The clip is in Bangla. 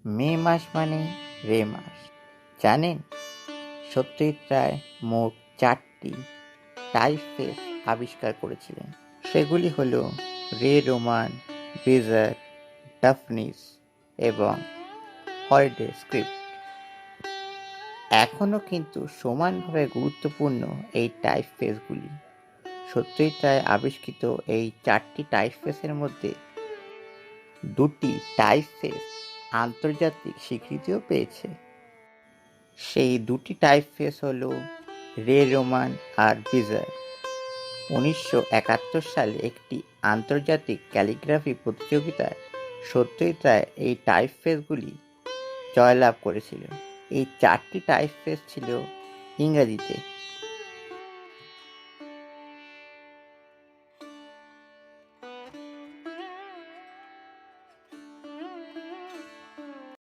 মে মাস মানে রে মাস। জানেন, সত্যজিৎ রায় মোট 4টি টাইপফেস আবিষ্কার করেছিলেন। সেগুলি হল রে রোমান, বিজার, ডাফনিস এবং হলিডে স্ক্রিপ্ট। এখনও কিন্তু সমানভাবে গুরুত্বপূর্ণ এই টাইপফেসগুলি। সত্যজিৎ রায় আবিষ্কৃত এই 4টি টাইপফেসের মধ্যে 2টি টাইপফেস আন্তর্জাতিক স্বীকৃতিও পেয়েছে। সেই 2টি টাইপফেস হল রে রোমান আর বিজার। 1971 সালে একটি আন্তর্জাতিক ক্যালিগ্রাফি প্রতিযোগিতায় সত্যজিৎ রায় এই টাইপফেসগুলি জয়লাভ করেছিল। এই 4টি টাইপফেস ছিল ইংরেজিতে